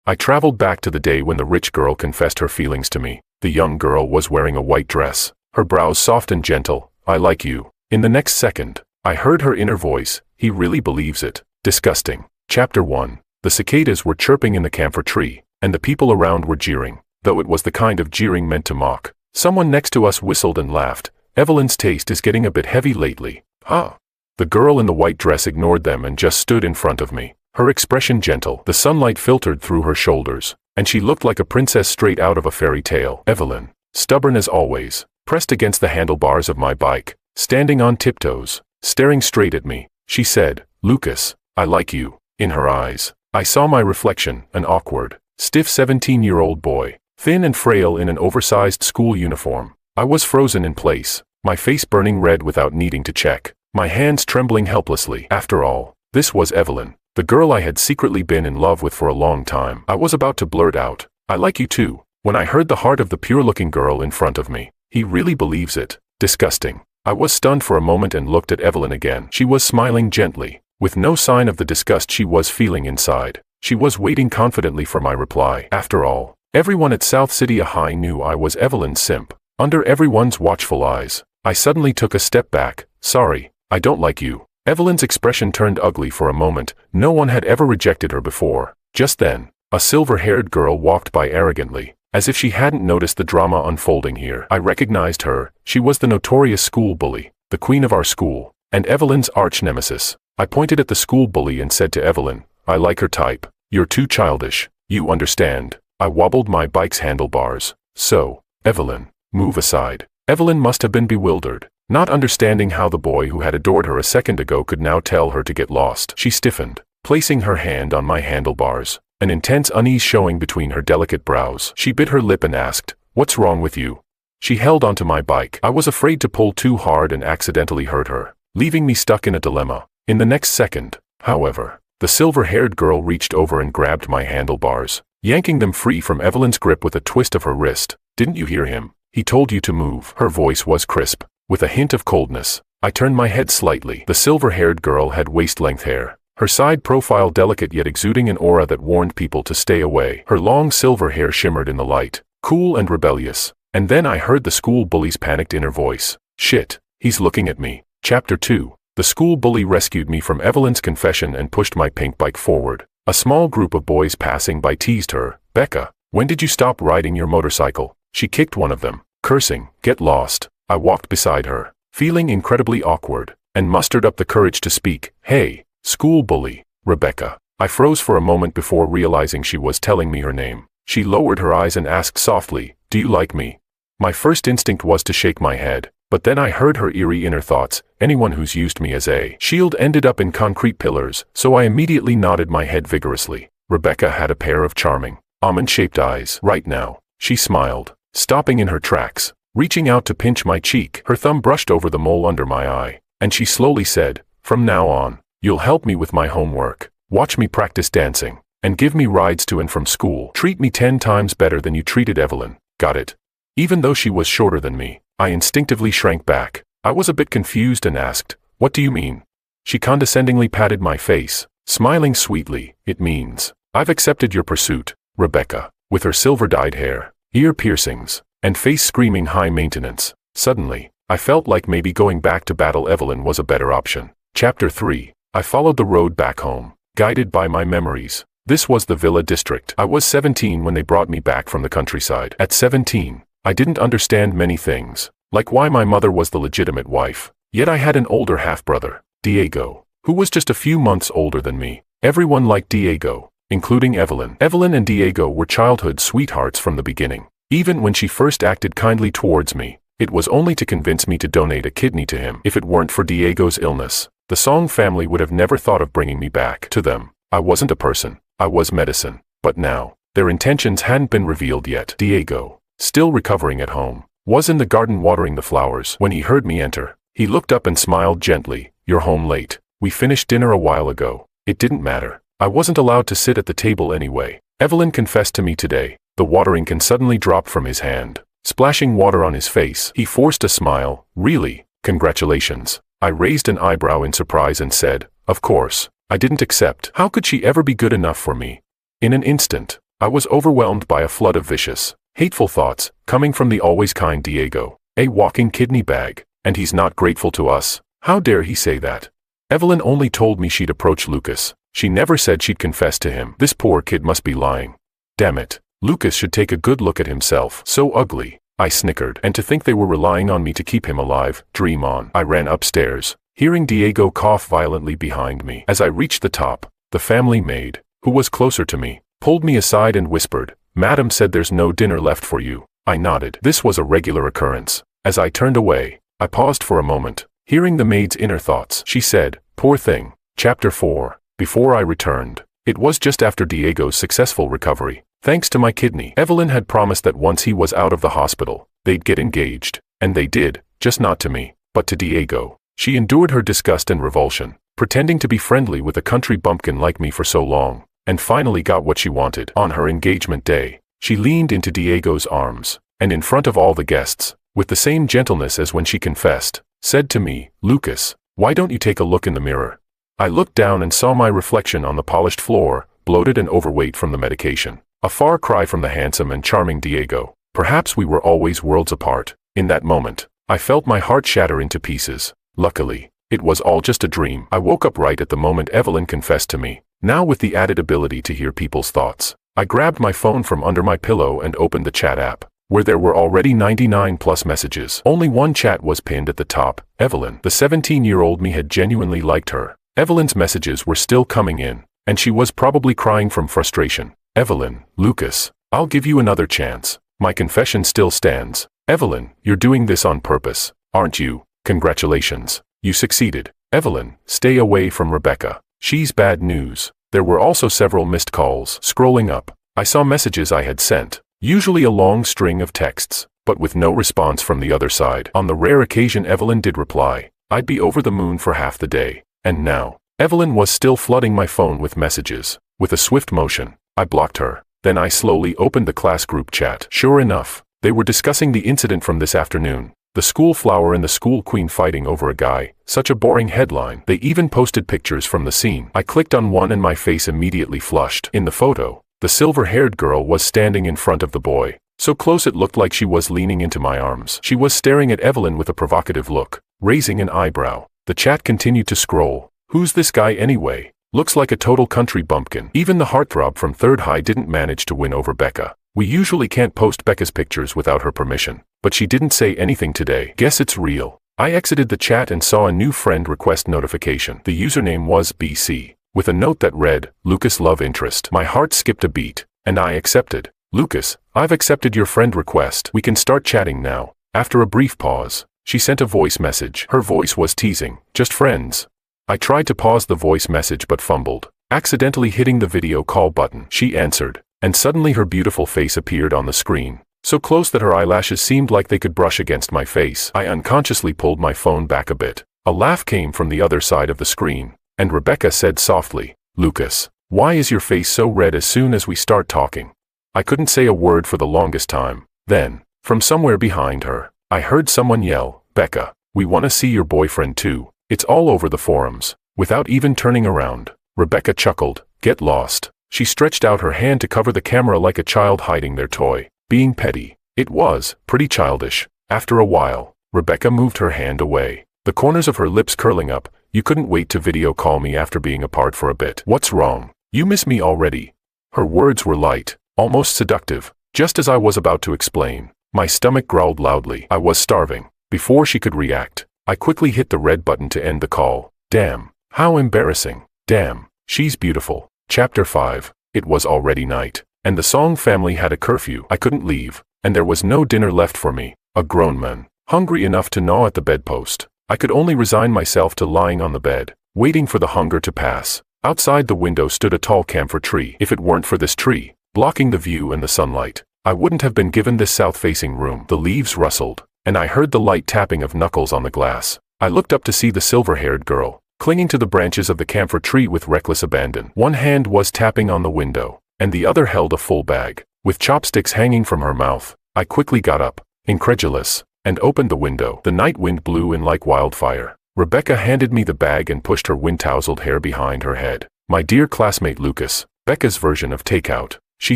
I traveled back to the day when the rich girl confessed her feelings to me. The young girl was wearing a white dress, her brows soft and gentle. I like you. In the next second, I heard her inner voice. He really believes it. Disgusting. Chapter 1. The cicadas were chirping in the camphor tree, and the people around were jeering, though it was the kind of jeering meant to mock. Someone next to us whistled and laughed. Evelyn's taste is getting a bit heavy lately. Ah. The girl in the white dress ignored them and just stood in front of me. Her expression gentle, the sunlight filtered through her shoulders, and she looked like a princess straight out of a fairy tale. Evelyn, stubborn as always, pressed against the handlebars of my bike, standing on tiptoes, staring straight at me. She said, "Lucas, I like you." In her eyes, I saw my reflection, an awkward, stiff 17-year-old boy, thin and frail in an oversized school uniform. I was frozen in place, my face burning red without needing to check, my hands trembling helplessly. After all, this was Evelyn, the girl I had secretly been in love with for a long time. I was about to blurt out, "I like you too," when I heard the heart of the pure-looking girl in front of me. He really believes it. Disgusting. I was stunned for a moment and looked at Evelyn again. She was smiling gently, with no sign of the disgust she was feeling inside. She was waiting confidently for my reply. After all, everyone at South City High knew I was Evelyn's simp. Under everyone's watchful eyes, I suddenly took a step back. "Sorry, I don't like you." Evelyn's expression turned ugly for a moment. No one had ever rejected her before. Just then, a silver-haired girl walked by arrogantly, as if she hadn't noticed the drama unfolding here. I recognized her. She was the notorious school bully, the queen of our school, and Evelyn's arch-nemesis. I pointed at the school bully and said to Evelyn, "I like her type. You're too childish. You understand." I wobbled my bike's handlebars. "So, Evelyn, move aside." Evelyn must have been bewildered, not understanding how the boy who had adored her a second ago could now tell her to get lost. She stiffened, placing her hand on my handlebars, an intense unease showing between her delicate brows. She bit her lip and asked, "What's wrong with you?" She held onto my bike. I was afraid to pull too hard and accidentally hurt her, leaving me stuck in a dilemma. In the next second, however, the silver-haired girl reached over and grabbed my handlebars, yanking them free from Evelyn's grip with a twist of her wrist. "Didn't you hear him? He told you to move." Her voice was crisp, with a hint of coldness. I turned my head slightly. The silver-haired girl had waist-length hair, her side profile delicate yet exuding an aura that warned people to stay away. Her long silver hair shimmered in the light, cool and rebellious. And then I heard the school bully's panicked inner voice. "Shit, he's looking at me." Chapter 2. The school bully rescued me from Evelyn's confession and pushed my pink bike forward. A small group of boys passing by teased her. "Becca, when did you stop riding your motorcycle?" She kicked one of them, cursing, "Get lost." I walked beside her, feeling incredibly awkward, and mustered up the courage to speak. "Hey, school bully, Rebecca." I froze for a moment before realizing she was telling me her name. She lowered her eyes and asked softly, "Do you like me?" My first instinct was to shake my head, but then I heard her eerie inner thoughts. Anyone who's used me as a shield ended up in concrete pillars, so I immediately nodded my head vigorously. Rebecca had a pair of charming, almond-shaped eyes. "Right now," she smiled, stopping in her tracks, reaching out to pinch my cheek. Her thumb brushed over the mole under my eye, and she slowly said, "From now on, you'll help me with my homework, watch me practice dancing, and give me rides to and from school. Treat me 10 times better than you treated Evelyn. Got it?" Even though she was shorter than me, I instinctively shrank back. I was a bit confused and asked, "What do you mean?" She condescendingly patted my face, smiling sweetly. "It means, I've accepted your pursuit." Rebecca, with her silver-dyed hair, ear piercings, and face screaming high maintenance. Suddenly, I felt like maybe going back to battle Evelyn was a better option. Chapter 3. I followed the road back home, guided by my memories. This was the Villa District. I was 17 when they brought me back from the countryside. At 17, I didn't understand many things, like why my mother was the legitimate wife. Yet I had an older half-brother, Diego, who was just a few months older than me. Everyone liked Diego, including Evelyn. Evelyn and Diego were childhood sweethearts from the beginning. Even when she first acted kindly towards me, it was only to convince me to donate a kidney to him. If it weren't for Diego's illness, the Song family would have never thought of bringing me back to them. I wasn't a person, I was medicine. But now, their intentions hadn't been revealed yet. Diego, still recovering at home, was in the garden watering the flowers. When he heard me enter, he looked up and smiled gently. "You're home late. We finished dinner a while ago." It didn't matter. I wasn't allowed to sit at the table anyway. Evelyn confessed to me today. The watering can suddenly dropped from his hand, splashing water on his face. He forced a smile. "Really? Congratulations." I raised an eyebrow in surprise and said, "Of course, I didn't accept. How could she ever be good enough for me?" In an instant, I was overwhelmed by a flood of vicious, hateful thoughts, coming from the always kind Diego. A walking kidney bag, and he's not grateful to us. How dare he say that? Evelyn only told me she'd approach Lucas. She never said she'd confess to him. This poor kid must be lying. Damn it. Lucas should take a good look at himself. So ugly. I snickered. And to think they were relying on me to keep him alive. Dream on. I ran upstairs, hearing Diego cough violently behind me. As I reached the top, the family maid, who was closer to me, pulled me aside and whispered, "Madam said there's no dinner left for you." I nodded. This was a regular occurrence. As I turned away, I paused for a moment, hearing the maid's inner thoughts. She said, "Poor thing." Chapter 4. Before I returned. It was just after Diego's successful recovery. Thanks to my kidney. Evelyn had promised that once he was out of the hospital, they'd get engaged. And they did, just not to me, but to Diego. She endured her disgust and revulsion, pretending to be friendly with a country bumpkin like me for so long, and finally got what she wanted. On her engagement day, she leaned into Diego's arms, and in front of all the guests, with the same gentleness as when she confessed, said to me, "Lucas, why don't you take a look in the mirror?" I looked down and saw my reflection on the polished floor, bloated and overweight from the medication. A far cry from the handsome and charming Diego. Perhaps we were always worlds apart. In that moment, I felt my heart shatter into pieces. Luckily, it was all just a dream. I woke up right at the moment Evelyn confessed to me, now with the added ability to hear people's thoughts. I grabbed my phone from under my pillow and opened the chat app, where there were already 99 plus messages. Only one chat was pinned at the top. Evelyn. The 17-year-old me had genuinely liked her. Evelyn's messages were still coming in, and she was probably crying from frustration. Evelyn, Lucas, I'll give you another chance. My confession still stands. Evelyn, you're doing this on purpose, aren't you? Congratulations. You succeeded. Evelyn, stay away from Rebecca. She's bad news. There were also several missed calls. Scrolling up, I saw messages I had sent, usually a long string of texts, but with no response from the other side. On the rare occasion Evelyn did reply, I'd be over the moon for half the day. And now, Evelyn was still flooding my phone with messages. With a swift motion, I blocked her. Then I slowly opened the class group chat. Sure enough, they were discussing the incident from this afternoon. The school flower and the school queen fighting over a guy. Such a boring headline. They even posted pictures from the scene. I clicked on one and my face immediately flushed. In the photo, the silver-haired girl was standing in front of the boy. So close it looked like she was leaning into my arms. She was staring at Evelyn with a provocative look, raising an eyebrow. The chat continued to scroll. Who's this guy anyway? Looks like a total country bumpkin. Even the heartthrob from Third High didn't manage to win over Becca. We usually can't post Becca's pictures without her permission, but she didn't say anything today. Guess it's real. I exited the chat and saw a new friend request notification. The username was BC, with a note that read, Lucas love interest. My heart skipped a beat, and I accepted. Lucas, I've accepted your friend request. We can start chatting now. After a brief pause, she sent a voice message. Her voice was teasing. Just friends. I tried to pause the voice message but fumbled, accidentally hitting the video call button. She answered, and suddenly her beautiful face appeared on the screen, so close that her eyelashes seemed like they could brush against my face. I unconsciously pulled my phone back a bit. A laugh came from the other side of the screen, and Rebecca said softly, Lucas, why is your face so red as soon as we start talking? I couldn't say a word for the longest time. Then, from somewhere behind her, I heard someone yell, Becca, we want to see your boyfriend too. It's all over the forums. Without even turning around, Rebecca chuckled, get lost. She stretched out her hand to cover the camera like a child hiding their toy, being petty. It was pretty childish. After a while, Rebecca moved her hand away, the corners of her lips curling up. You couldn't wait to video call me after being apart for a bit. What's wrong? You miss me already? Her words were light, almost seductive. Just as I was about to explain, my stomach growled loudly. I was starving. Before she could react, I quickly hit the red button to end the call. Damn, how embarrassing. Damn, she's beautiful. Chapter 5. It was already night, and the Song family had a curfew. I couldn't leave, and there was no dinner left for me. A grown man, hungry enough to gnaw at the bedpost. I could only resign myself to lying on the bed, waiting for the hunger to pass. Outside the window stood a tall camphor tree. If it weren't for this tree, blocking the view and the sunlight, I wouldn't have been given this south-facing room. The leaves rustled, and I heard the light tapping of knuckles on the glass. I looked up to see the silver-haired girl, clinging to the branches of the camphor tree with reckless abandon. One hand was tapping on the window, and the other held a full bag, with chopsticks hanging from her mouth. I quickly got up, incredulous, and opened the window. The night wind blew in like wildfire. Rebecca handed me the bag and pushed her wind-tousled hair behind her head. My dear classmate Lucas, Becca's version of takeout. She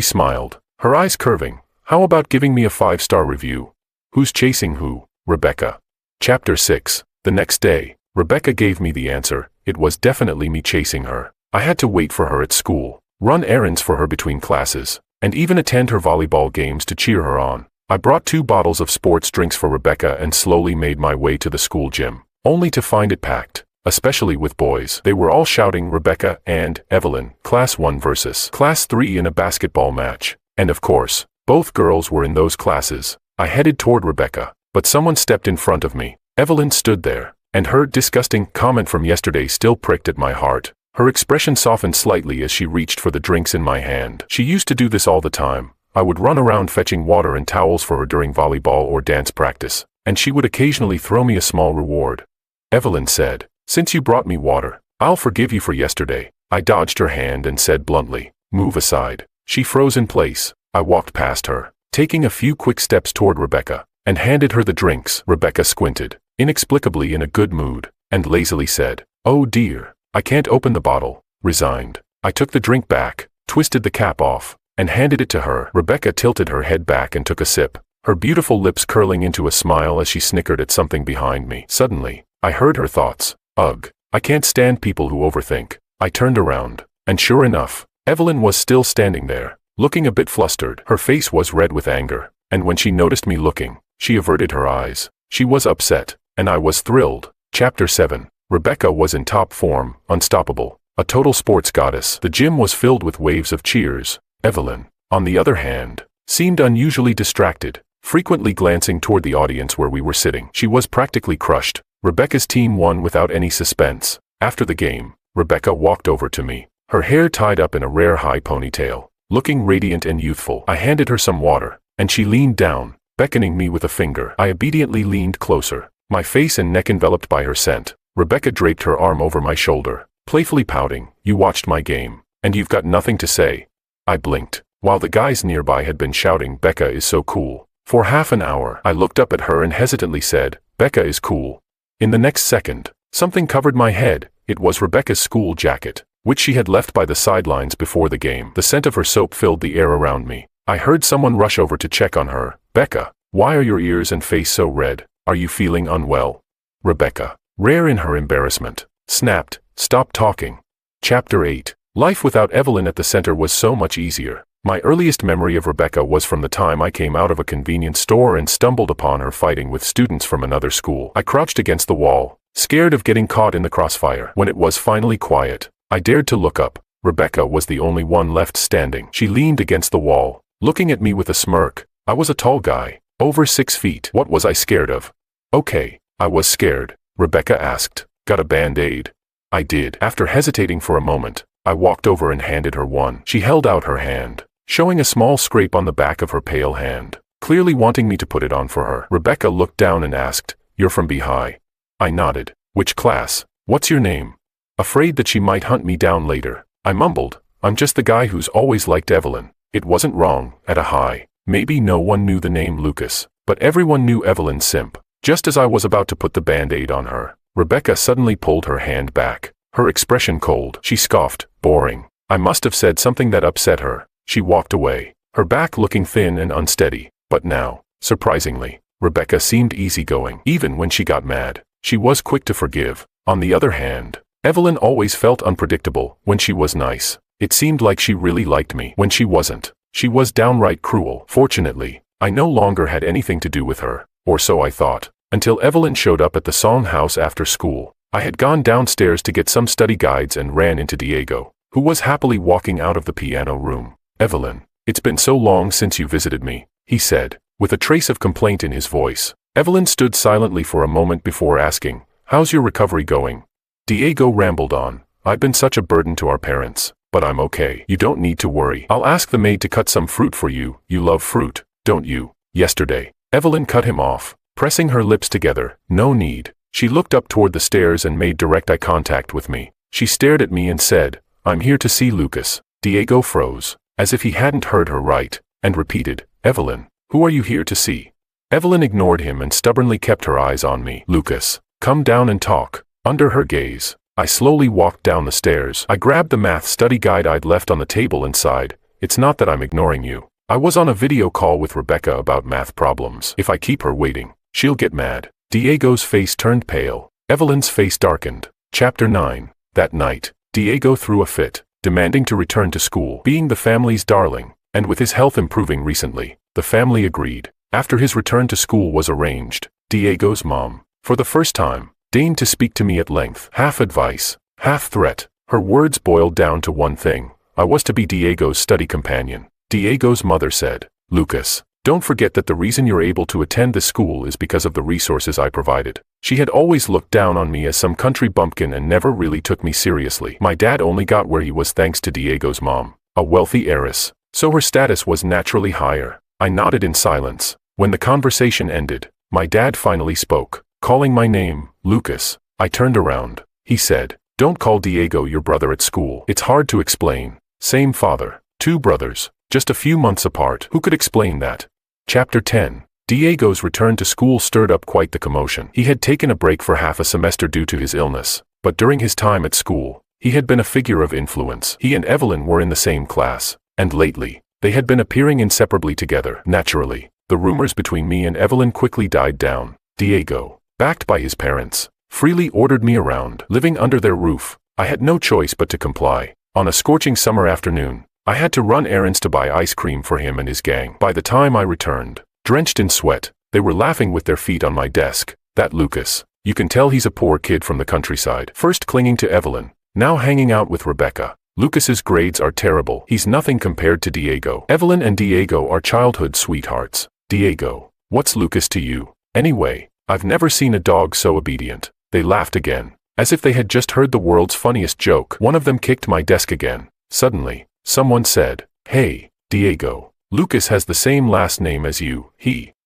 smiled, her eyes curving. How about giving me a 5-star review? Who's chasing who? Rebecca. Chapter 6. The next day, Rebecca gave me the answer. It was definitely me chasing her. I had to wait for her at school, run errands for her between classes, and even attend her volleyball games to cheer her on. I brought 2 bottles of sports drinks for Rebecca and slowly made my way to the school gym, only to find it packed, especially with boys. They were all shouting Rebecca and Evelyn, Class 1 versus Class 3 in a basketball match. And of course, both girls were in those classes. I headed toward Rebecca, but someone stepped in front of me. Evelyn stood there, and her disgusting comment from yesterday still pricked at my heart. Her expression softened slightly as she reached for the drinks in my hand. She used to do this all the time. I would run around fetching water and towels for her during volleyball or dance practice, and she would occasionally throw me a small reward. Evelyn said, "Since you brought me water, I'll forgive you for yesterday." I dodged her hand and said bluntly, "Move aside." She froze in place. I walked past her, taking a few quick steps toward Rebecca, and handed her the drinks. Rebecca squinted, inexplicably in a good mood, and lazily said, "Oh dear, I can't open the bottle." Resigned, I took the drink back, twisted the cap off, and handed it to her. Rebecca tilted her head back and took a sip, her beautiful lips curling into a smile as she snickered at something behind me. Suddenly, I heard her thoughts. Ugh, I can't stand people who overthink. I turned around, and sure enough, Evelyn was still standing there, looking a bit flustered. Her face was red with anger, and when she noticed me looking, she averted her eyes. She was upset, and I was thrilled. Chapter 7. Rebecca was in top form, unstoppable, a total sports goddess. The gym was filled with waves of cheers. Evelyn, on the other hand, seemed unusually distracted, frequently glancing toward the audience where we were sitting. She was practically crushed. Rebecca's team won without any suspense. After the game, Rebecca walked over to me, her hair tied up in a rare high ponytail, looking radiant and youthful. I handed her some water, and she leaned down, beckoning me with a finger. I obediently leaned closer, my face and neck enveloped by her scent. Rebecca draped her arm over my shoulder, playfully pouting, "You watched my game, and you've got nothing to say." I blinked, while the guys nearby had been shouting, "Becca is so cool." For half an hour, I looked up at her and hesitantly said, "Becca is cool." In the next second, something covered my head. It was Rebecca's school jacket, which she had left by the sidelines before the game. The scent of her soap filled the air around me. I heard someone rush over to check on her. "Becca, why are your ears and face so red? Are you feeling unwell?" Rebecca, rare in her embarrassment, snapped, "Stop talking." Chapter 8. Life without Evelyn at the center was so much easier. My earliest memory of Rebecca was from the time I came out of a convenience store and stumbled upon her fighting with students from another school. I crouched against the wall, scared of getting caught in the crossfire. When it was finally quiet, I dared to look up. Rebecca was the only one left standing. She leaned against the wall, looking at me with a smirk. I was a tall guy, over 6 feet. What was I scared of? Okay, I was scared. Rebecca asked, "Got a band-aid?" I did. After hesitating for a moment, I walked over and handed her one. She held out her hand, showing a small scrape on the back of her pale hand, clearly wanting me to put it on for her. Rebecca looked down and asked, "You're from Behi?" I nodded. "Which class? What's your name?" Afraid that she might hunt me down later, I mumbled, "I'm just the guy who's always liked Evelyn." It wasn't wrong. At a high, maybe no one knew the name Lucas, but everyone knew Evelyn Simp. Just as I was about to put the band-aid on her, Rebecca suddenly pulled her hand back, her expression cold. She scoffed, "Boring." I must have said something that upset her. She walked away, her back looking thin and unsteady. But now, surprisingly, Rebecca seemed easygoing. Even when she got mad, she was quick to forgive. On the other hand, Evelyn always felt unpredictable. When she was nice, it seemed like she really liked me. When she wasn't, she was downright cruel. Fortunately, I no longer had anything to do with her, or so I thought, until Evelyn showed up at the song house after school. I had gone downstairs to get some study guides and ran into Diego, who was happily walking out of the piano room. "Evelyn, it's been so long since you visited me," he said, with a trace of complaint in his voice. Evelyn stood silently for a moment before asking, "How's your recovery going?" Diego rambled on, "I've been such a burden to our parents, but I'm okay. You don't need to worry. I'll ask the maid to cut some fruit for you. You love fruit, don't you?" Yesterday, Evelyn cut him off, pressing her lips together. "No need." She looked up toward the stairs and made direct eye contact with me. She stared at me and said, "I'm here to see Lucas." Diego froze, as if he hadn't heard her right, and repeated, "Evelyn, who are you here to see?" Evelyn ignored him and stubbornly kept her eyes on me. "Lucas, come down and talk." Under her gaze, I slowly walked down the stairs. I grabbed the math study guide I'd left on the table and sighed, It's not that I'm ignoring you. I was on a video call with Rebecca about math problems. If I keep her waiting, she'll get mad. Diego's face turned pale. Evelyn's face darkened. Chapter 9. That night, Diego threw a fit, demanding to return to school. Being the family's darling, and with his health improving recently, the family agreed. After his return to school was arranged, Diego's mom, for the first time, deigned to speak to me at length. Half advice, half threat. Her words boiled down to one thing. I was to be Diego's study companion. Diego's mother said, "Lucas, don't forget that the reason you're able to attend this school is because of the resources I provided." She had always looked down on me as some country bumpkin and never really took me seriously. My dad only got where he was thanks to Diego's mom, a wealthy heiress, so her status was naturally higher. I nodded in silence. When the conversation ended, my dad finally spoke, calling my name, Lucas. I turned around. He said, "Don't call Diego your brother at school. It's hard to explain. Same father, 2 brothers, just a few months apart. Who could explain that?" Chapter 10. Diego's return to school stirred up quite the commotion. He had taken a break for half a semester due to his illness, but during his time at school, he had been a figure of influence. He and Evelyn were in the same class, and lately, they had been appearing inseparably together. Naturally, the rumors between me and Evelyn quickly died down. Diego, backed by his parents, freely ordered me around. Living under their roof, I had no choice but to comply. On a scorching summer afternoon, I had to run errands to buy ice cream for him and his gang. By the time I returned, drenched in sweat, they were laughing with their feet on my desk. "That Lucas, you can tell he's a poor kid from the countryside. First clinging to Evelyn, now hanging out with Rebecca. Lucas's grades are terrible. He's nothing compared to Diego. Evelyn and Diego are childhood sweethearts. Diego, what's Lucas to you? Anyway, I've never seen a dog so obedient." They laughed again, as if they had just heard the world's funniest joke. One of them kicked my desk again. Suddenly, someone said, "Hey, Diego, Lucas has the same last name as you."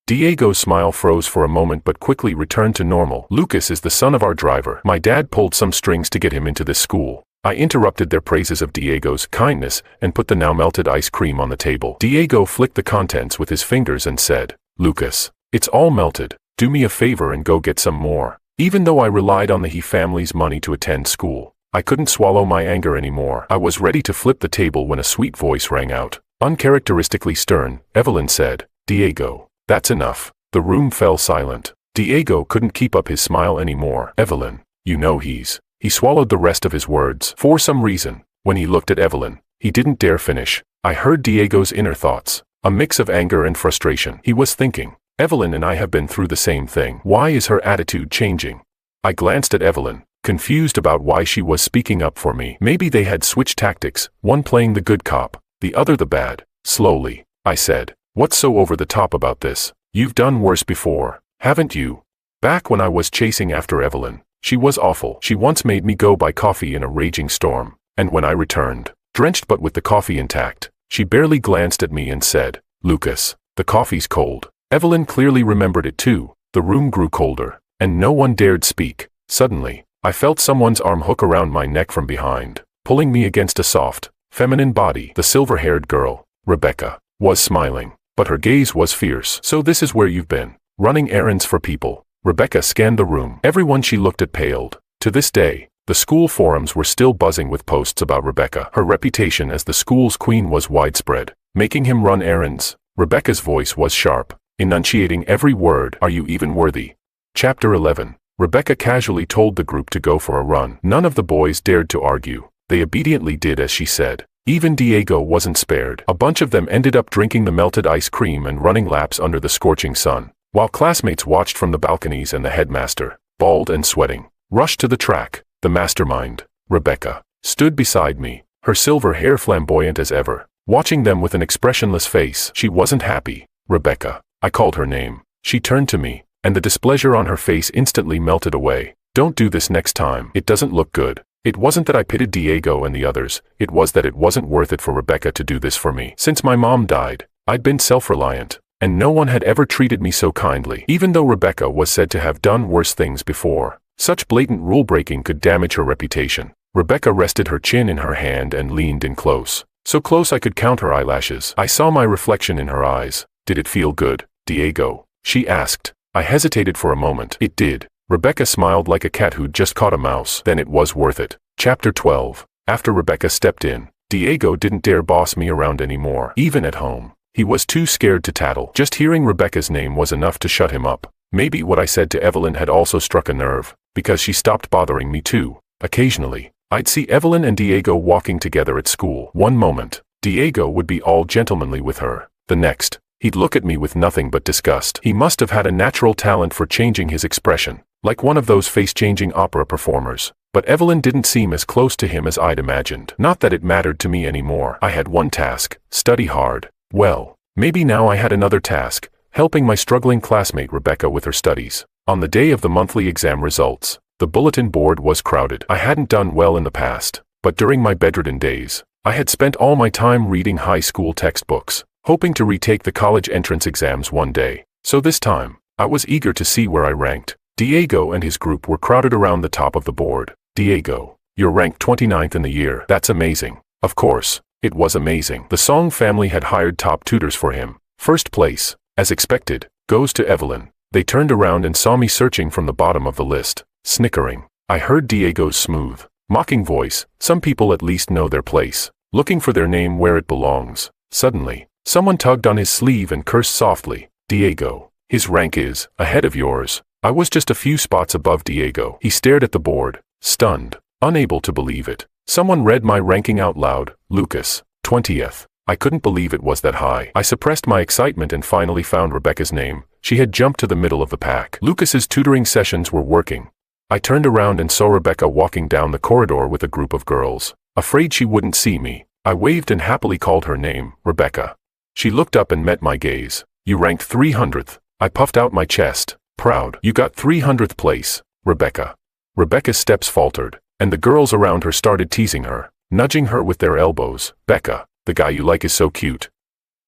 Diego's smile froze for a moment but quickly returned to normal. "Lucas is the son of our driver. My dad pulled some strings to get him into this school." I interrupted their praises of Diego's kindness and put the now melted ice cream on the table. Diego flicked the contents with his fingers and said, "Lucas, it's all melted. Do me a favor and go get some more." Even though I relied on the He family's money to attend school, I couldn't swallow my anger anymore. I was ready to flip the table when a sweet voice rang out. Uncharacteristically stern, Evelyn said, "Diego, that's enough." The room fell silent. Diego couldn't keep up his smile anymore. "Evelyn, you know He swallowed the rest of his words. For some reason, when he looked at Evelyn, he didn't dare finish. I heard Diego's inner thoughts, a mix of anger and frustration. He was thinking, Evelyn and I have been through the same thing. Why is her attitude changing? I glanced at Evelyn, confused about why she was speaking up for me. Maybe they had switched tactics, one playing the good cop, the other the bad. Slowly, I said, "What's so over the top about this? You've done worse before, haven't you?" Back when I was chasing after Evelyn, she was awful. She once made me go buy coffee in a raging storm, and when I returned, drenched but with the coffee intact, she barely glanced at me and said, "Lucas, the coffee's cold." Evelyn clearly remembered it too. The room grew colder, and no one dared speak. Suddenly, I felt someone's arm hook around my neck from behind, pulling me against a soft, feminine body. The silver-haired girl, Rebecca, was smiling, but her gaze was fierce. "So this is where you've been, running errands for people." Rebecca scanned the room. Everyone she looked at paled. To this day, the school forums were still buzzing with posts about Rebecca. Her reputation as the school's queen was widespread. "Making him run errands." Rebecca's voice was sharp, enunciating every word. "Are you even worthy?" Chapter 11. Rebecca casually told the group to go for a run. None of the boys dared to argue. They obediently did as she said. Even Diego wasn't spared. A bunch of them ended up drinking the melted ice cream and running laps under the scorching sun, while classmates watched from the balconies and the headmaster, bald and sweating, rushed to the track. The mastermind, Rebecca, stood beside me, her silver hair flamboyant as ever, watching them with an expressionless face. She wasn't happy. "Rebecca," I called her name. She turned to me, and the displeasure on her face instantly melted away. "Don't do this next time. It doesn't look good." It wasn't that I pitied Diego and the others, it was that it wasn't worth it for Rebecca to do this for me. Since my mom died, I'd been self-reliant, and no one had ever treated me so kindly. Even though Rebecca was said to have done worse things before, such blatant rule-breaking could damage her reputation. Rebecca rested her chin in her hand and leaned in close. So close I could count her eyelashes. I saw my reflection in her eyes. "Did it feel good, Diego?" she asked. I hesitated for a moment. It did. Rebecca smiled like a cat who'd just caught a mouse. "Then it was worth it." Chapter 12. After Rebecca stepped in, Diego didn't dare boss me around anymore, even at home. He was too scared to tattle. Just hearing Rebecca's name was enough to shut him up. Maybe what I said to Evelyn had also struck a nerve, because she stopped bothering me too. Occasionally, I'd see Evelyn and Diego walking together at school. One moment, Diego would be all gentlemanly with her. The next, he'd look at me with nothing but disgust. He must have had a natural talent for changing his expression, like one of those face-changing opera performers. But Evelyn didn't seem as close to him as I'd imagined. Not that it mattered to me anymore. I had one task: study hard. Well, maybe now I had another task: helping my struggling classmate Rebecca with her studies. On the day of the monthly exam results, the bulletin board was crowded. I hadn't done well in the past, but during my bedridden days, I had spent all my time reading high school textbooks, hoping to retake the college entrance exams one day. So this time, I was eager to see where I ranked. Diego and his group were crowded around the top of the board. Diego, you're ranked 29th in the year. That's amazing. Of course, it was amazing. The Song family had hired top tutors for him. First place, as expected, goes to Evelyn. They turned around and saw me searching from the bottom of the list, snickering. I heard Diego's smooth, mocking voice. Some people at least know their place, looking for their name where it belongs. Suddenly, someone tugged on his sleeve and cursed softly. Diego, his rank is ahead of yours. I was just a few spots above Diego. He stared at the board, stunned, unable to believe it. Someone read my ranking out loud: Lucas, 20th. I couldn't believe it was that high. I suppressed my excitement and finally found Rebecca's name. She had jumped to the middle of the pack. Lucas's tutoring sessions were working. I turned around and saw Rebecca walking down the corridor with a group of girls. Afraid she wouldn't see me, I waved and happily called her name, Rebecca. She looked up and met my gaze. You ranked 300th. I puffed out my chest, proud. You got 300th place, Rebecca. Rebecca's steps faltered, and the girls around her started teasing her, nudging her with their elbows. Becca, the guy you like is so cute.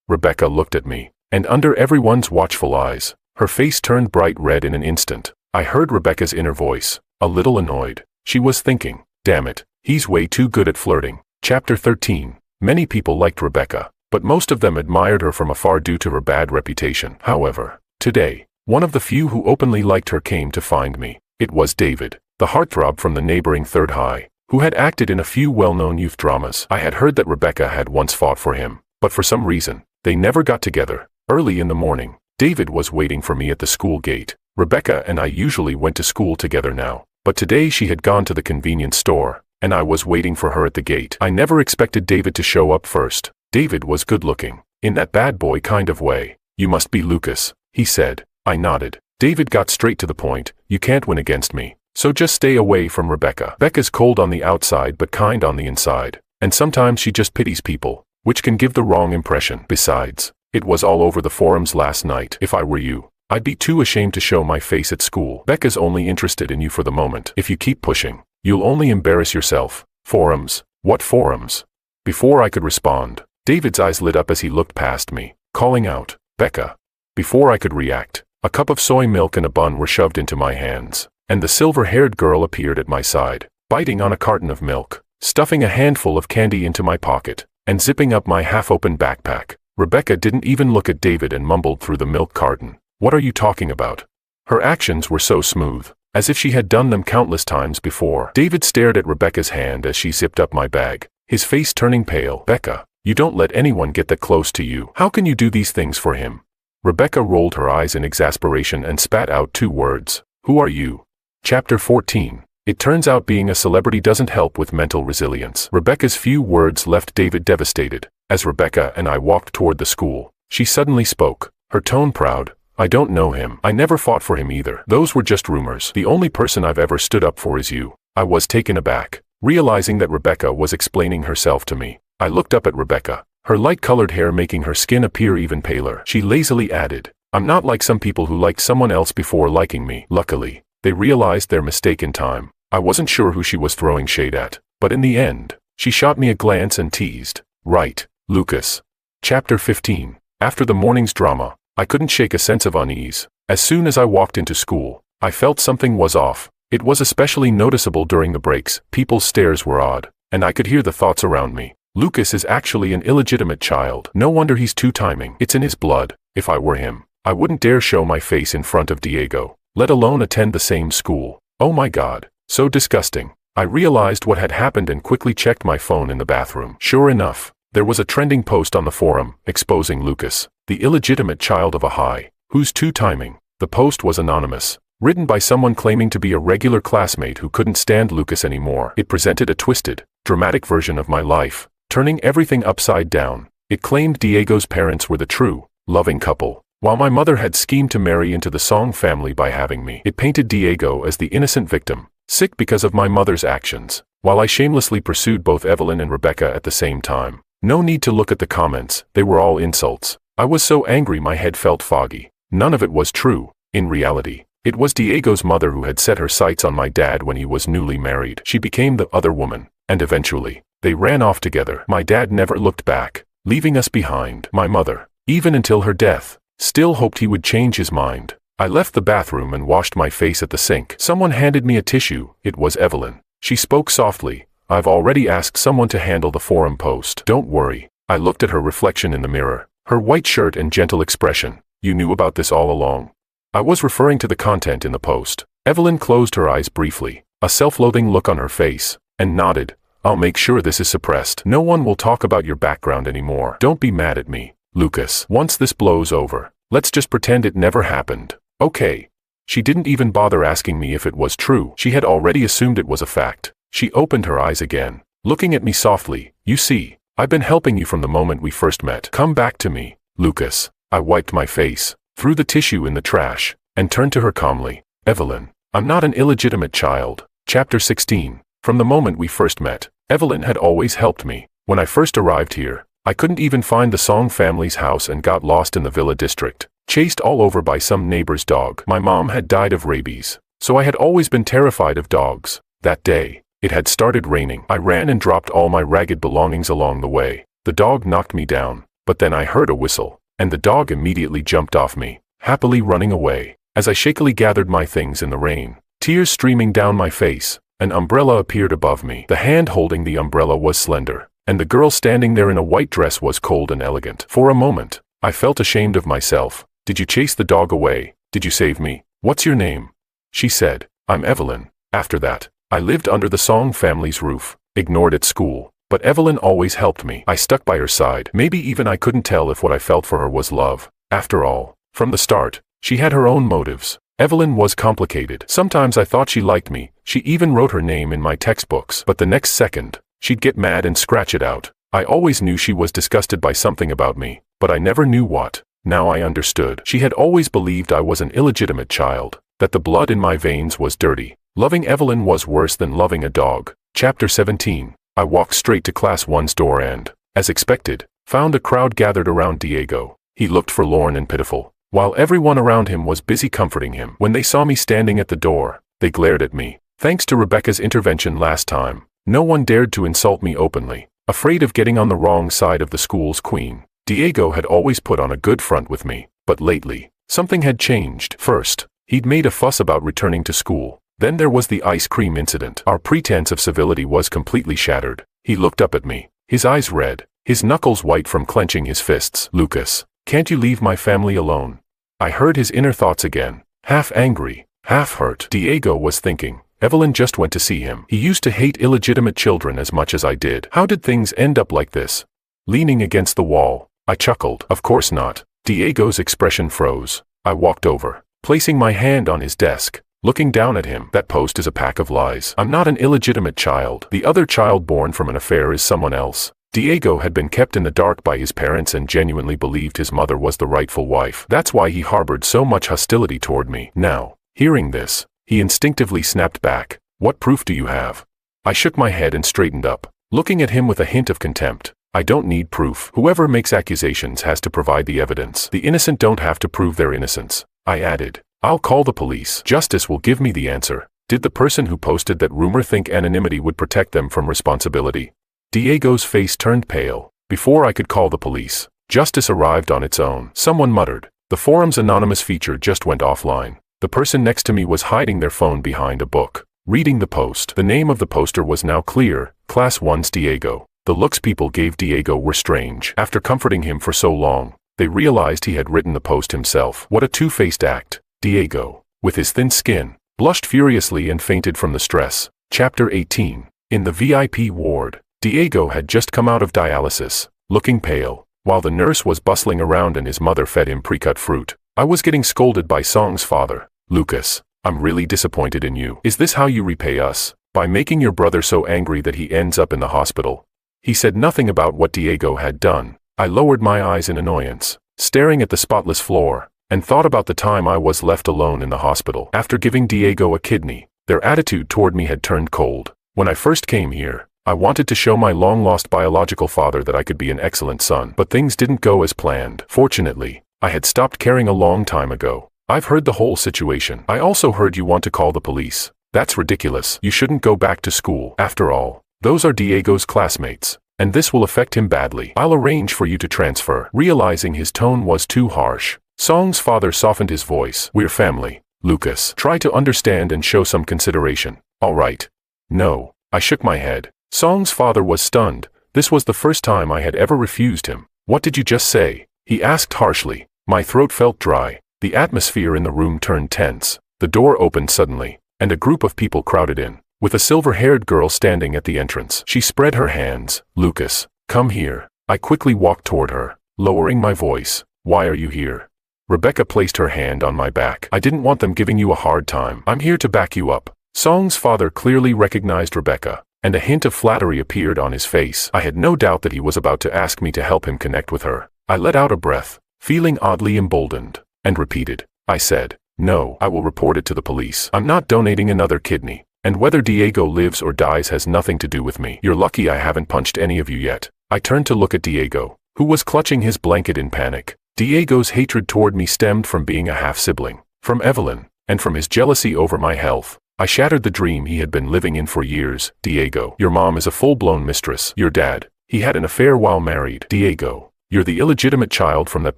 Rebecca looked at me, and under everyone's watchful eyes, her face turned bright red in an instant. I heard Rebecca's inner voice, a little annoyed. She was thinking, damn it, he's way too good at flirting. Chapter 13. Many people liked Rebecca, but most of them admired her from afar due to her bad reputation. However, today, one of the few who openly liked her came to find me. It was David, the heartthrob from the neighboring Third High, who had acted in a few well-known youth dramas. I had heard that Rebecca had once fought for him, but for some reason, they never got together. Early in the morning, David was waiting for me at the school gate. Rebecca and I usually went to school together now, but today she had gone to the convenience store, and I was waiting for her at the gate. I never expected David to show up first. David was good-looking, in that bad boy kind of way. You must be Lucas, he said. I nodded. David got straight to the point. You can't win against me, so just stay away from Rebecca. Becca's cold on the outside but kind on the inside, and sometimes she just pities people, which can give the wrong impression. Besides, it was all over the forums last night. If I were you, I'd be too ashamed to show my face at school. Becca's only interested in you for the moment. If you keep pushing, you'll only embarrass yourself. Forums? What forums? Before I could respond, David's eyes lit up as he looked past me, calling out, Becca. Before I could react, a cup of soy milk and a bun were shoved into my hands, and the silver-haired girl appeared at my side, biting on a carton of milk, stuffing a handful of candy into my pocket, and zipping up my half-open backpack. Rebecca didn't even look at David and mumbled through the milk carton. What are you talking about? Her actions were so smooth, as if she had done them countless times before. David stared at Rebecca's hand as she zipped up my bag, his face turning pale. Becca, you don't let anyone get that close to you. How can you do these things for him? Rebecca rolled her eyes in exasperation and spat out 2 words. Who are you? Chapter 14. It turns out being a celebrity doesn't help with mental resilience. Rebecca's few words left David devastated. As Rebecca and I walked toward the school, she suddenly spoke, her tone proud. I don't know him. I never fought for him either. Those were just rumors. The only person I've ever stood up for is you. I was taken aback, realizing that Rebecca was explaining herself to me. I looked up at Rebecca, her light-colored hair making her skin appear even paler. She lazily added, I'm not like some people who liked someone else before liking me. Luckily, they realized their mistake in time. I wasn't sure who she was throwing shade at, but in the end, she shot me a glance and teased, right, Lucas. Chapter 15. After the morning's drama, I couldn't shake a sense of unease. As soon as I walked into school, I felt something was off. It was especially noticeable during the breaks. People's stares were odd, and I could hear the thoughts around me. Lucas is actually an illegitimate child. No wonder he's two-timing. It's in his blood. If I were him, I wouldn't dare show my face in front of Diego, let alone attend the same school. Oh my God, so disgusting. I realized what had happened and quickly checked my phone in the bathroom. Sure enough, there was a trending post on the forum, exposing Lucas, the illegitimate child of a high, who's two-timing. The post was anonymous, written by someone claiming to be a regular classmate who couldn't stand Lucas anymore. It presented a twisted, dramatic version of my life, turning everything upside down. It claimed Diego's parents were the true, loving couple, while my mother had schemed to marry into the Song family by having me. It painted Diego as the innocent victim, sick because of my mother's actions, while I shamelessly pursued both Evelyn and Rebecca at the same time. No need to look at the comments, they were all insults. I was so angry my head felt foggy. None of it was true. In reality, it was Diego's mother who had set her sights on my dad when he was newly married. She became the other woman, and eventually, they ran off together. My dad never looked back, leaving us behind. My mother, even until her death, still hoped he would change his mind. I left the bathroom and washed my face at the sink. Someone handed me a tissue. It was Evelyn. She spoke softly. I've already asked someone to handle the forum post. Don't worry. I looked at her reflection in the mirror, her white shirt and gentle expression. You knew about this all along. I was referring to the content in the post. Evelyn closed her eyes briefly, a self-loathing look on her face, and nodded. I'll make sure this is suppressed. No one will talk about your background anymore. Don't be mad at me, Lucas. Once this blows over, let's just pretend it never happened. Okay. She didn't even bother asking me if it was true. She had already assumed it was a fact. She opened her eyes again, looking at me softly. You see, I've been helping you from the moment we first met. Come back to me, Lucas. I wiped my face, threw the tissue in the trash, and turned to her calmly. Evelyn, I'm not an illegitimate child. Chapter 16. From the moment we first met, Evelyn had always helped me. When I first arrived here, I couldn't even find the Song family's house and got lost in the Villa district, chased all over by some neighbor's dog. My mom had died of rabies, so I had always been terrified of dogs. That day, it had started raining. I ran and dropped all my ragged belongings along the way. The dog knocked me down, but then I heard a whistle, and the dog immediately jumped off me, happily running away. As I shakily gathered my things in the rain, tears streaming down my face, an umbrella appeared above me. The hand holding the umbrella was slender, and the girl standing there in a white dress was cold and elegant. For a moment, I felt ashamed of myself. Did you chase the dog away? Did you save me? What's your name? She said. I'm Evelyn. After that, I lived under the Song family's roof, ignored at school, but Evelyn always helped me. I stuck by her side. Maybe even I couldn't tell if what I felt for her was love. After all, from the start, she had her own motives. Evelyn was complicated. Sometimes I thought she liked me. She even wrote her name in my textbooks. But the next second, she'd get mad and scratch it out. I always knew she was disgusted by something about me, but I never knew what. Now I understood. She had always believed I was an illegitimate child, that the blood in my veins was dirty. Loving Evelyn was worse than loving a dog. Chapter 17. I walked straight to Class 1's door and, as expected, found a crowd gathered around Diego. He looked forlorn and pitiful, while everyone around him was busy comforting him. When they saw me standing at the door, they glared at me. Thanks to Rebecca's intervention last time, no one dared to insult me openly, afraid of getting on the wrong side of the school's queen. Diego had always put on a good front with me, but lately, something had changed. First, he'd made a fuss about returning to school. Then there was the ice cream incident. Our pretense of civility was completely shattered. He looked up at me, his eyes red, his knuckles white from clenching his fists. Lucas, can't you leave my family alone? I heard his inner thoughts again, half angry, half hurt. Diego was thinking, Evelyn just went to see him. He used to hate illegitimate children as much as I did. How did things end up like this? Leaning against the wall, I chuckled. Of course not. Diego's expression froze. I walked over, placing my hand on his desk. Looking down at him. That post is a pack of lies. I'm not an illegitimate child. The other child born from an affair is someone else. Diego had been kept in the dark by his parents and genuinely believed his mother was the rightful wife. That's why he harbored so much hostility toward me. Now, hearing this, he instinctively snapped back. What proof do you have? I shook my head and straightened up, looking at him with a hint of contempt. I don't need proof. Whoever makes accusations has to provide the evidence. The innocent don't have to prove their innocence. I added. I'll call the police. Justice will give me the answer. Did the person who posted that rumor think anonymity would protect them from responsibility? Diego's face turned pale. Before I could call the police, justice arrived on its own. Someone muttered. The forum's anonymous feature just went offline. The person next to me was hiding their phone behind a book, reading the post. The name of the poster was now clear, Class 1's Diego. The looks people gave Diego were strange. After comforting him for so long, they realized he had written the post himself. What a two-faced act. Diego, with his thin skin, blushed furiously and fainted from the stress. Chapter 18. In the VIP ward, Diego had just come out of dialysis, looking pale, while the nurse was bustling around and his mother fed him pre-cut fruit. I was getting scolded by Song's father. Lucas, I'm really disappointed in you. Is this how you repay us? By making your brother so angry that he ends up in the hospital? He said nothing about what Diego had done. I lowered my eyes in annoyance, staring at the spotless floor, and thought about the time I was left alone in the hospital. After giving Diego a kidney, their attitude toward me had turned cold. When I first came here, I wanted to show my long-lost biological father that I could be an excellent son. But things didn't go as planned. Fortunately, I had stopped caring a long time ago. I've heard the whole situation. I also heard you want to call the police. That's ridiculous. You shouldn't go back to school. After all, those are Diego's classmates, and this will affect him badly. I'll arrange for you to transfer. Realizing his tone was too harsh, Song's father softened his voice. We're family, Lucas. Try to understand and show some consideration. All right. No. I shook my head. Song's father was stunned. This was the first time I had ever refused him. What did you just say? He asked harshly. My throat felt dry. The atmosphere in the room turned tense. The door opened suddenly, and a group of people crowded in, with a silver-haired girl standing at the entrance. She spread her hands. Lucas, come here. I quickly walked toward her, lowering my voice. Why are you here? Rebecca placed her hand on my back. I didn't want them giving you a hard time. I'm here to back you up. Song's father clearly recognized Rebecca, and a hint of flattery appeared on his face. I had no doubt that he was about to ask me to help him connect with her. I let out a breath, feeling oddly emboldened, and repeated. I said, no, I will report it to the police. I'm not donating another kidney, and whether Diego lives or dies has nothing to do with me. You're lucky I haven't punched any of you yet. I turned to look at Diego, who was clutching his blanket in panic. Diego's hatred toward me stemmed from being a half-sibling, from Evelyn, and from his jealousy over my health. I shattered the dream he had been living in for years. Diego, your mom is a full-blown mistress. Your dad, he had an affair while married. Diego, you're the illegitimate child from that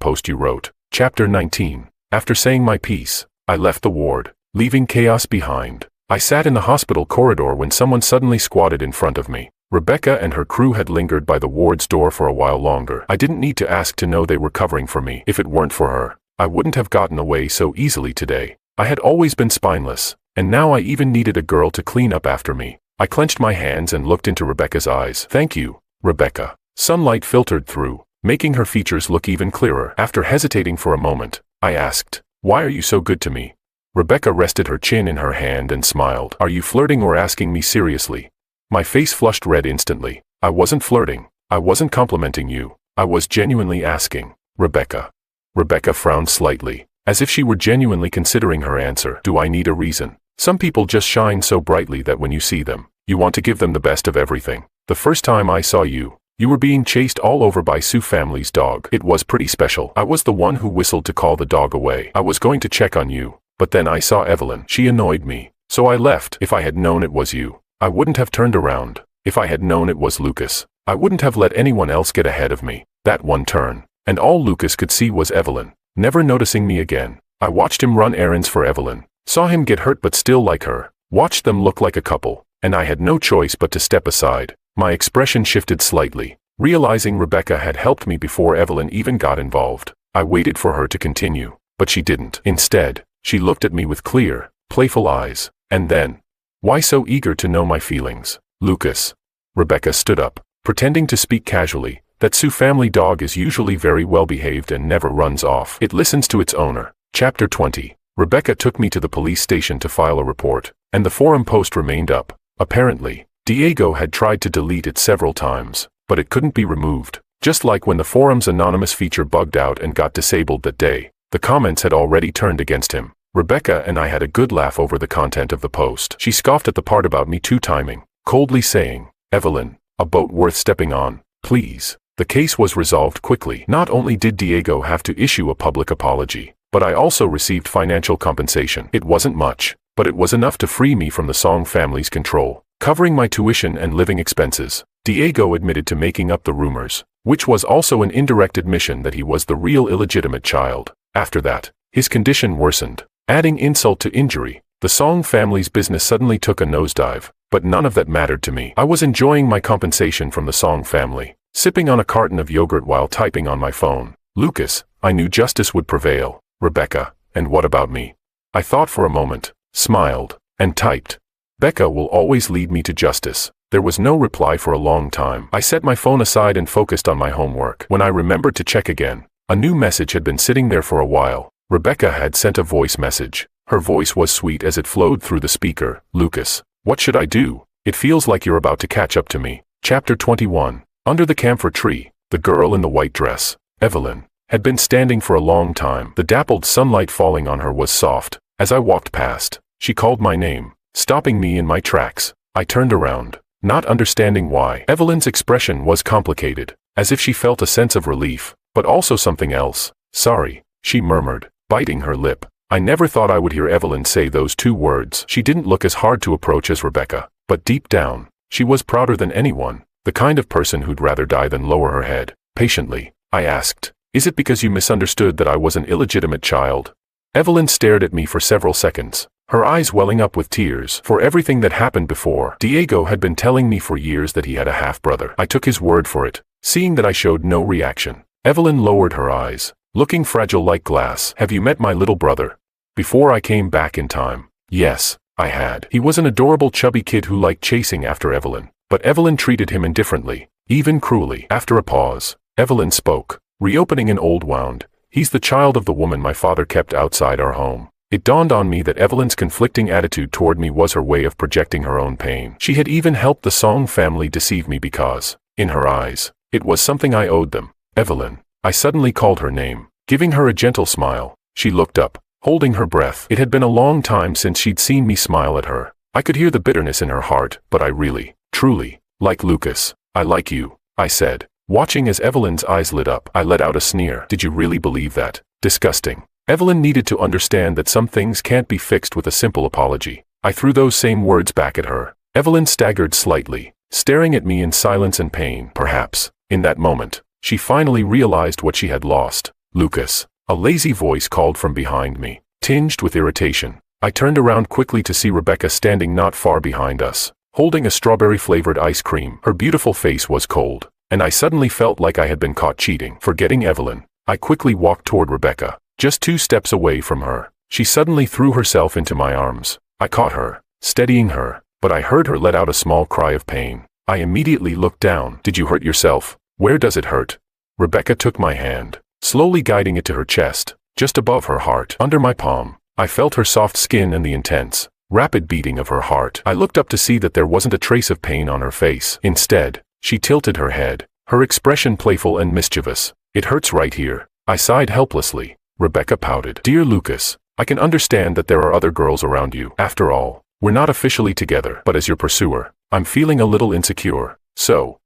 post you wrote. Chapter 19. After saying my piece, I left the ward, leaving chaos behind. I sat in the hospital corridor when someone suddenly squatted in front of me. Rebecca and her crew had lingered by the ward's door for a while longer. I didn't need to ask to know they were covering for me. If it weren't for her, I wouldn't have gotten away so easily today. I had always been spineless, and now I even needed a girl to clean up after me. I clenched my hands and looked into Rebecca's eyes. Thank you, Rebecca. Sunlight filtered through, making her features look even clearer. After hesitating for a moment, I asked, why are you so good to me? Rebecca rested her chin in her hand and smiled. Are you flirting or asking me seriously? My face flushed red instantly. I wasn't flirting. I wasn't complimenting you. I was genuinely asking. Rebecca. Rebecca frowned slightly, as if she were genuinely considering her answer. Do I need a reason? Some people just shine so brightly that when you see them, you want to give them the best of everything. The first time I saw you, you were being chased all over by Sue family's dog. It was pretty special. I was the one who whistled to call the dog away. I was going to check on you, but then I saw Evelyn. She annoyed me, so I left. If I had known it was you, I wouldn't have turned around. If I had known it was Lucas, I wouldn't have let anyone else get ahead of me. That one turn, and all Lucas could see was Evelyn, never noticing me again. I watched him run errands for Evelyn, saw him get hurt but still like her, watched them look like a couple, and I had no choice but to step aside. My expression shifted slightly, realizing Rebecca had helped me before Evelyn even got involved. I waited for her to continue, but she didn't. Instead, she looked at me with clear, playful eyes, and then, why so eager to know my feelings? Lucas. Rebecca stood up, pretending to speak casually. That Sioux family dog is usually very well behaved and never runs off. It listens to its owner. Chapter 20. Rebecca took me to the police station to file a report, and the forum post remained up. Apparently, Diego had tried to delete it several times, but it couldn't be removed. Just like when the forum's anonymous feature bugged out and got disabled that day, the comments had already turned against him. Rebecca and I had a good laugh over the content of the post. She scoffed at the part about me two-timing, coldly saying, Evelyn, a boat worth stepping on, please. The case was resolved quickly. Not only did Diego have to issue a public apology, but I also received financial compensation. It wasn't much, but it was enough to free me from the Song family's control, covering my tuition and living expenses. Diego admitted to making up the rumors, which was also an indirect admission that he was the real illegitimate child. After that, his condition worsened. Adding insult to injury, the Song family's business suddenly took a nosedive, but none of that mattered to me. I was enjoying my compensation from the Song family, sipping on a carton of yogurt while typing on my phone. Lucas, I knew justice would prevail. Rebecca, and what about me? I thought for a moment, smiled, and typed. Becca will always lead me to justice. There was no reply for a long time. I set my phone aside and focused on my homework. When I remembered to check again, a new message had been sitting there for a while. Rebecca had sent a voice message. Her voice was sweet as it flowed through the speaker. Lucas, what should I do? It feels like you're about to catch up to me. Chapter 21. Under the camphor tree, the girl in the white dress, Evelyn, had been standing for a long time. The dappled sunlight falling on her was soft. As I walked past, she called my name, stopping me in my tracks. I turned around, not understanding why. Evelyn's expression was complicated, as if she felt a sense of relief, but also something else. Sorry, she murmured, biting her lip. I never thought I would hear Evelyn say those two words. She didn't look as hard to approach as Rebecca, but deep down, she was prouder than anyone, the kind of person who'd rather die than lower her head. Patiently, I asked, is it because you misunderstood that I was an illegitimate child? Evelyn stared at me for several seconds, her eyes welling up with tears. For everything that happened before, Diego had been telling me for years that he had a half-brother. I took his word for it, seeing that I showed no reaction. Evelyn lowered her eyes, looking fragile like glass. Have you met my little brother? Before I came back in time. Yes, I had. He was an adorable chubby kid who liked chasing after Evelyn, but Evelyn treated him indifferently, even cruelly. After a pause, Evelyn spoke, reopening an old wound. He's the child of the woman my father kept outside our home. It dawned on me that Evelyn's conflicting attitude toward me was her way of projecting her own pain. She had even helped the Song family deceive me because, in her eyes, it was something I owed them. Evelyn. I suddenly called her name, giving her a gentle smile. She looked up, holding her breath. It had been a long time since she'd seen me smile at her. I could hear the bitterness in her heart, but I really, truly, like Lucas. I like you, I said. Watching as Evelyn's eyes lit up, I let out a sneer. Did you really believe that? Disgusting. Evelyn needed to understand that some things can't be fixed with a simple apology. I threw those same words back at her. Evelyn staggered slightly, staring at me in silence and pain. Perhaps, in that moment, she finally realized what she had lost. Lucas. A lazy voice called from behind me, tinged with irritation. I turned around quickly to see Rebecca standing not far behind us, holding a strawberry-flavored ice cream. Her beautiful face was cold, and I suddenly felt like I had been caught cheating. Forgetting Evelyn, I quickly walked toward Rebecca, just 2 steps away from her. She suddenly threw herself into my arms. I caught her, steadying her, but I heard her let out a small cry of pain. I immediately looked down. Did you hurt yourself? Where does it hurt? Rebecca took my hand, slowly guiding it to her chest, just above her heart. Under my palm, I felt her soft skin and the intense, rapid beating of her heart. I looked up to see that there wasn't a trace of pain on her face. Instead, she tilted her head, her expression playful and mischievous. It hurts right here. I sighed helplessly. Rebecca pouted. Dear Lucas, I can understand that there are other girls around you. After all, we're not officially together, but as your pursuer, I'm feeling a little insecure. So,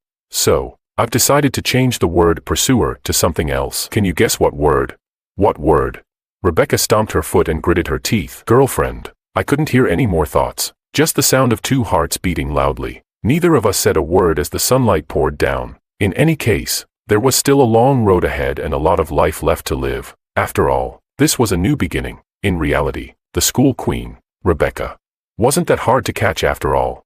I've decided to change the word pursuer to something else. Can you guess what word? What word? Rebecca stomped her foot and gritted her teeth. Girlfriend. I couldn't hear any more thoughts, just the sound of 2 hearts beating loudly. Neither of us said a word as the sunlight poured down. In any case, there was still a long road ahead and a lot of life left to live. After all, this was a new beginning. In reality, the school queen, Rebecca, wasn't that hard to catch after all.